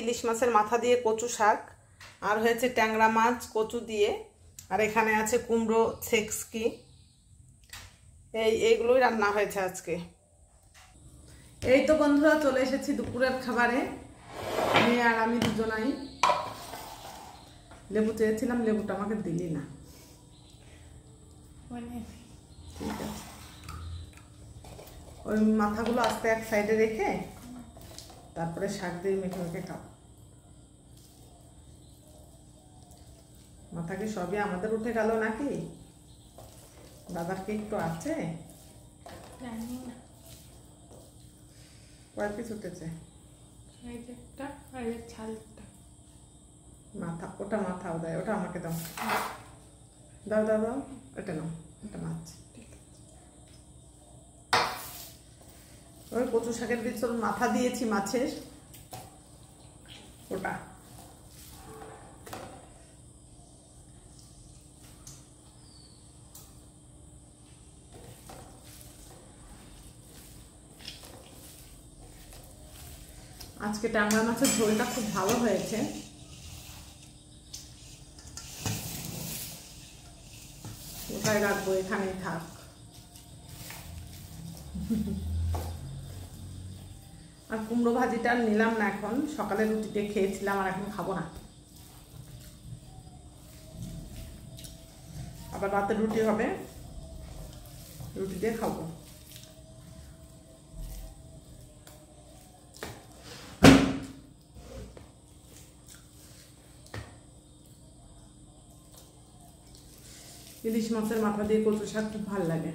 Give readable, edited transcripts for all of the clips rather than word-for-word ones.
ইলিশ মাছের মাথা দিয়ে কচু শাক, আর হয়েছে ট্যাংরা মাছ কচু দিয়ে, আর এখানে আছে কুমড়ো ছেঁচকি। এইগুলোই রান্না হয়েছে আজকে। এই তো বন্ধুরা, চলে এসেছি দুপুরের খাবারে। মেয়ে আর আমি দুজনাই। লেবু চেয়েছিলাম, লেবুটা আমাকে দিলি না। ঠিক আছে, ওই মাথাগুলো আস্তে এক সাইডে রেখে তারপরে শাক দিয়ে মেখে মেখে খাও। মাথা কি সবই আমাদের উঠে গেল নাকি? দাদার কি একটু আছে? কয় পিস উঠেছে? মাথা, ওটা মাথাও দেয়, ওটা আমাকে দাও। দাও দাও দাও, এটা নাও, এটা মাছ। ওই কচু শাকের ভিতর মাথা দিয়েছি মাছের, ওটা। আজকে ট্যাংরা মাছের ঝোলটা খুব ভালো হয়েছে। কোথায় রাখবো, এখানেই থাক। আর কুমড়ো ভাজিটা নিলাম না এখন, সকালে রুটিতে খেয়েছিলাম, আর এখন খাবো না। আবার রাতে রুটি হবে, রুটি দিয়ে খাবো। ইলিশ মাছের মাথা দিয়ে কচু শাক খুব ভালো লাগে।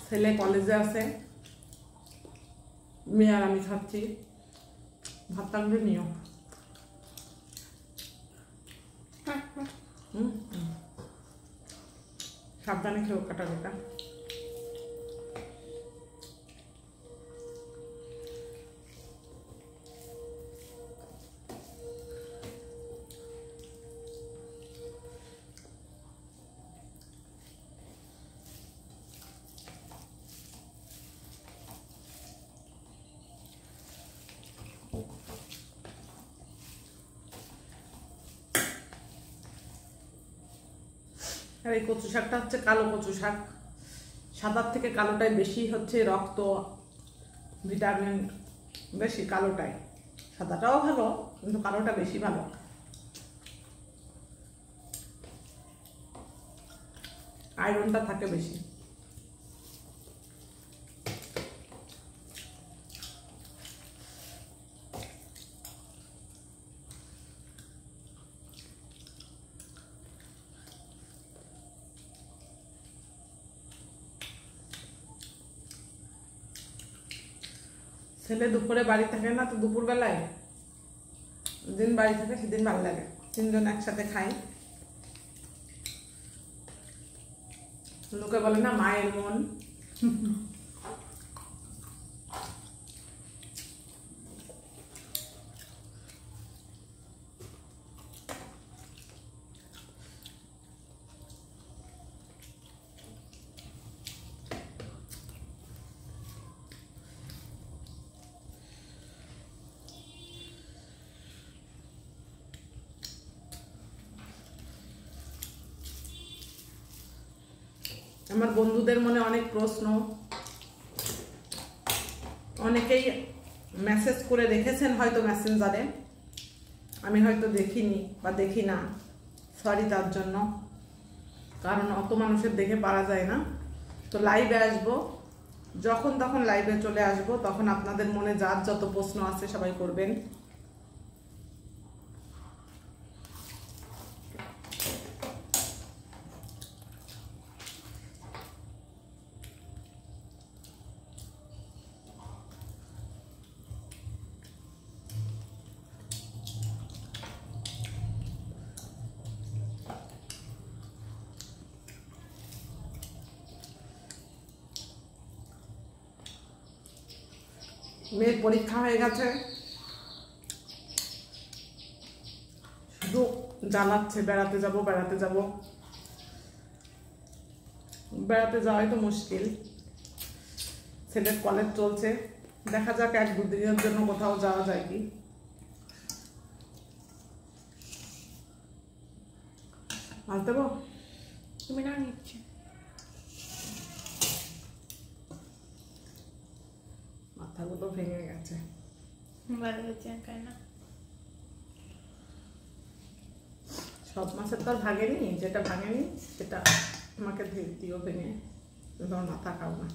ছেলে কলেজে আছে, মেয়ে আর আমি খাচ্ছি। ভাতটা করে নিও। সাবধানে খেয়েও, কাটা কাটা। আর এই কচু শাকটা হচ্ছে কালো কচু শাক। সাদার থেকে কালোটাই বেশি হচ্ছে রক্ত, ভিটামিন বেশি কালোটাই। সাদাটাও ভালো, কিন্তু কালোটা বেশি ভালো। আয়রনটা থাকে বেশি। ছেলে দুপুরে বাড়ি থাকে না, তো দুপুরবেলায় যেদিন বাড়ি থাকে সেদিন ভালো লাগে, তিনজন একসাথে খাই। লোকে বলে না মায়ের মন। আমার বন্ধুদের মনে অনেক প্রশ্ন, অনেকেই মেসেজ করে রেখেছেন হয়তো মেসেঞ্জারে, আমি হয়তো দেখিনি বা দেখি না, সরি তার জন্য, কারণ অত মানুষের দেখে পারা যায় না। তো লাইভে আসবো, যখন তখন লাইভে চলে আসব, তখন আপনাদের মনে যার যত প্রশ্ন আছে সবাই করবেন। মেয়ের পরীক্ষা হয়ে গেছে, শুধু জ্বালাচ্ছে বেড়াতে যাব বেড়াতে যাব। বেড়াতে যাওয়াই তো মুশকিল, ছেলের কলেজ চলছে, দেখা যাক 1-2 দিনের জন্য কোথাও যাওয়া যায় কি। মাছ দেবো? তুমি না নিচ্ছি মাথাগুলো ভেঙে গেছে। সব মাছের তো আর ভাঙেনি, যেটা ভাঙেনি সেটা আমাকে দিও ভেঙে, তোমার মাথা খাও না।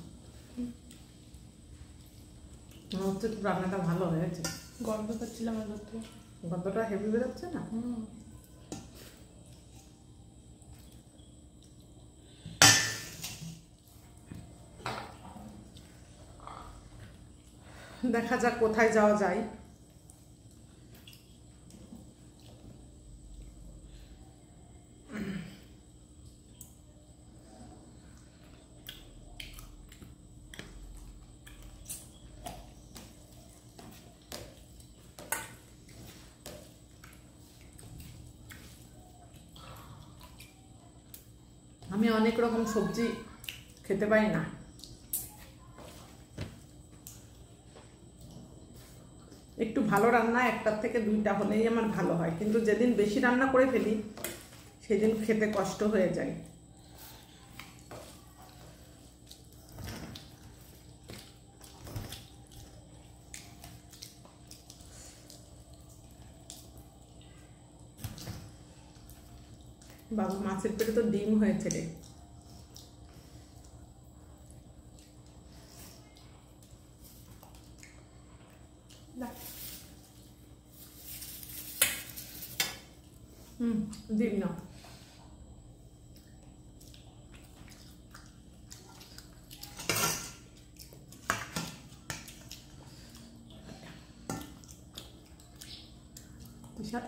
মনে হচ্ছে রান্নাটা ভালো হয়েছে, গন্ধ পাচ্ছিলাম আমার থেকে, গন্ধটা হেভি বেরোচ্ছে না? দেখা যাক কোথায় যাওয়া যায়। আমি অনেক রকম সবজি খেতে পারি না, একটু ভালো রান্না 1টার থেকে 2টা হলেই আমার ভালো হয়, কিন্তু যেদিন বেশি রান্না করে ফেলি সেদিন খেতে কষ্ট হয়ে যায়। বাবা, মাছের পেটে তো ডিম হয়েছে রে। ডিম না,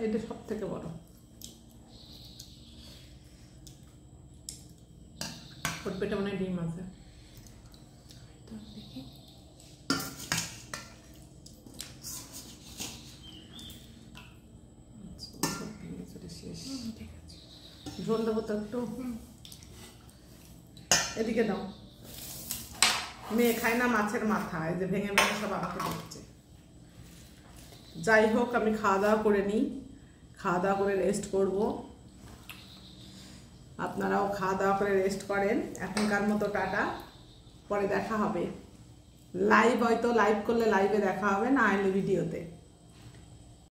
এটা সব থেকে বড়। ওর পেটে মনে হয় ডিম আছে। ঝোল দেবো তো একটু, এদিকে দাও। মেয়ে খায় না মাছের মাথা, এই যে ভেঙে ভেঙে সব আমাকে দিচ্ছে। যাই হোক, আমি খাওয়া দাওয়া করে নিই, খাওয়া দাওয়া করে রেস্ট করব। আপনারাও খাওয়া দাওয়া করে রেস্ট করেন। এখনকার মতো টাটা, পরে দেখা হবে। লাইভ হয়তো লাইভ করলে লাইভে দেখা হবে, না হলে ভিডিওতে।